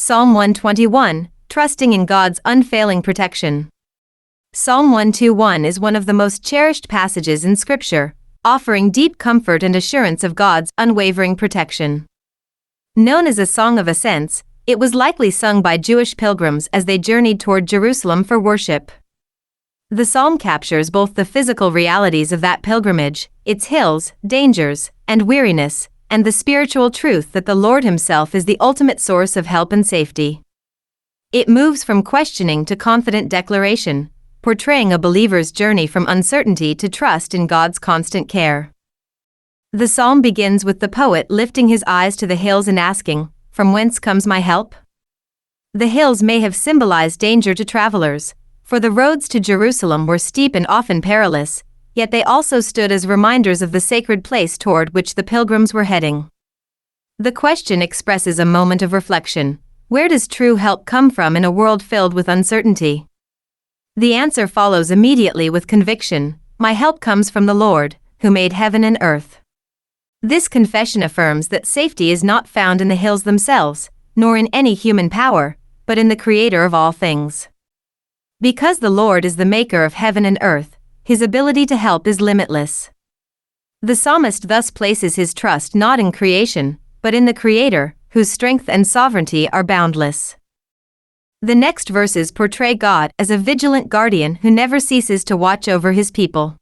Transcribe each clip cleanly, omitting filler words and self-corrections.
Psalm 121, trusting in God's unfailing protection. Psalm 121 is one of the most cherished passages in Scripture, offering deep comfort and assurance of God's unwavering protection. Known as a song of ascents, it was likely sung by Jewish pilgrims as they journeyed toward Jerusalem for worship. The psalm captures both the physical realities of that pilgrimage, its hills, dangers, and weariness, and the spiritual truth that the Lord Himself is the ultimate source of help and safety. It moves from questioning to confident declaration, portraying a believer's journey from uncertainty to trust in God's constant care. The psalm begins with the poet lifting his eyes to the hills and asking, "From whence comes my help?" The hills may have symbolized danger to travelers, for the roads to Jerusalem were steep and often perilous, yet they also stood as reminders of the sacred place toward which the pilgrims were heading. The question expresses a moment of reflection: where does true help come from in a world filled with uncertainty? The answer follows immediately with conviction: my help comes from the Lord, who made heaven and earth. This confession affirms that safety is not found in the hills themselves, nor in any human power, but in the Creator of all things. Because the Lord is the maker of heaven and earth, His ability to help is limitless. The psalmist thus places his trust not in creation, but in the Creator, whose strength and sovereignty are boundless. The next verses portray God as a vigilant guardian who never ceases to watch over His people.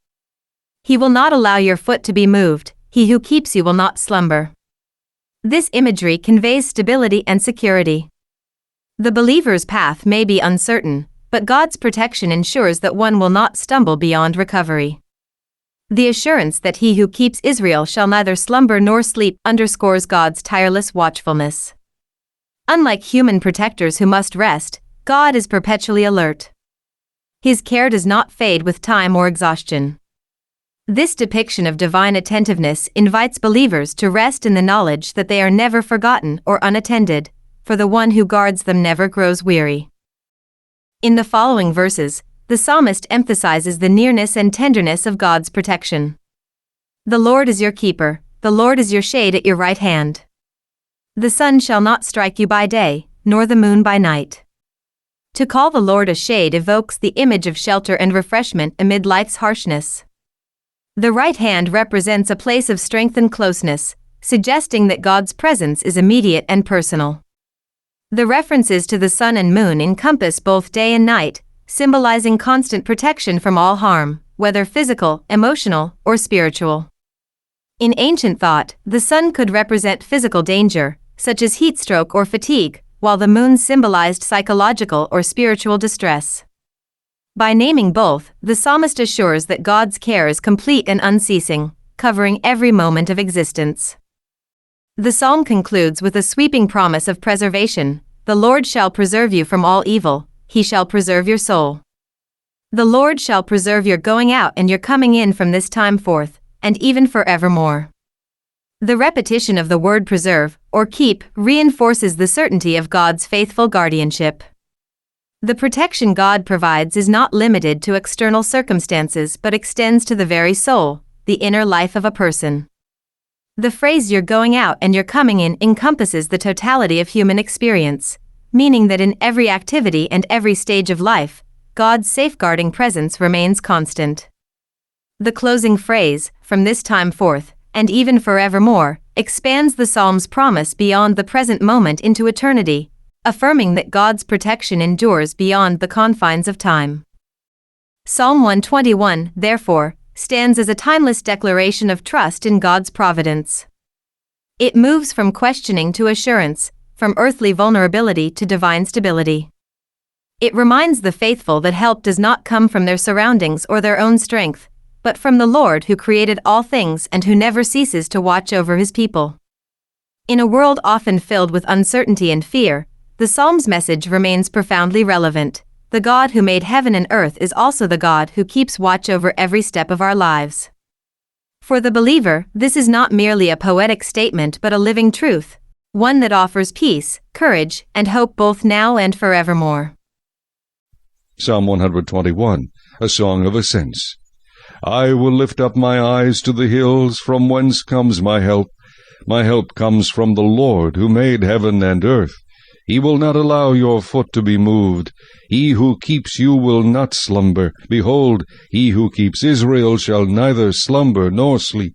He will not allow your foot to be moved, He who keeps you will not slumber. This imagery conveys stability and security. The believer's path may be uncertain, but God's protection ensures that one will not stumble beyond recovery. The assurance that He who keeps Israel shall neither slumber nor sleep underscores God's tireless watchfulness. Unlike human protectors who must rest, God is perpetually alert. His care does not fade with time or exhaustion. This depiction of divine attentiveness invites believers to rest in the knowledge that they are never forgotten or unattended, for the one who guards them never grows weary. In the following verses, the psalmist emphasizes the nearness and tenderness of God's protection. The Lord is your keeper, the Lord is your shade at your right hand. The sun shall not strike you by day, nor the moon by night. To call the Lord a shade evokes the image of shelter and refreshment amid life's harshness. The right hand represents a place of strength and closeness, suggesting that God's presence is immediate and personal. The references to the sun and moon encompass both day and night, symbolizing constant protection from all harm, whether physical, emotional, or spiritual. In ancient thought, the sun could represent physical danger, such as heat stroke or fatigue, while the moon symbolized psychological or spiritual distress. By naming both, the psalmist assures that God's care is complete and unceasing, covering every moment of existence. The psalm concludes with a sweeping promise of preservation: the Lord shall preserve you from all evil, He shall preserve your soul. The Lord shall preserve your going out and your coming in from this time forth, and even forevermore. The repetition of the word preserve, or keep, reinforces the certainty of God's faithful guardianship. The protection God provides is not limited to external circumstances but extends to the very soul, the inner life of a person. The phrase "you're going out and you're coming in" encompasses the totality of human experience, meaning that in every activity and every stage of life, God's safeguarding presence remains constant. The closing phrase, "from this time forth, and even forevermore," expands the psalm's promise beyond the present moment into eternity, affirming that God's protection endures beyond the confines of time. Psalm 121, therefore, stands as a timeless declaration of trust in God's providence. It moves from questioning to assurance, from earthly vulnerability to divine stability. It reminds the faithful that help does not come from their surroundings or their own strength, but from the Lord who created all things and who never ceases to watch over His people. In a world often filled with uncertainty and fear, the psalm's message remains profoundly relevant. The God who made heaven and earth is also the God who keeps watch over every step of our lives. For the believer, this is not merely a poetic statement but a living truth, one that offers peace, courage, and hope both now and forevermore. Psalm 121, a song of ascents. I will lift up my eyes to the hills, from whence comes my help. My help comes from the Lord, who made heaven and earth. He will not allow your foot to be moved. He who keeps you will not slumber. Behold, he who keeps Israel shall neither slumber nor sleep.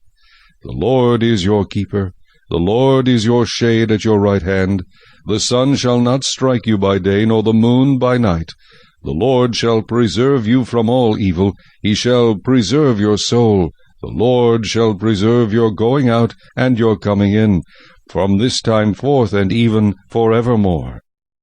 The Lord is your keeper. The Lord is your shade at your right hand. The sun shall not strike you by day, nor the moon by night. The Lord shall preserve you from all evil. He shall preserve your soul. The Lord shall preserve your going out and your coming in, from this time forth and even forevermore.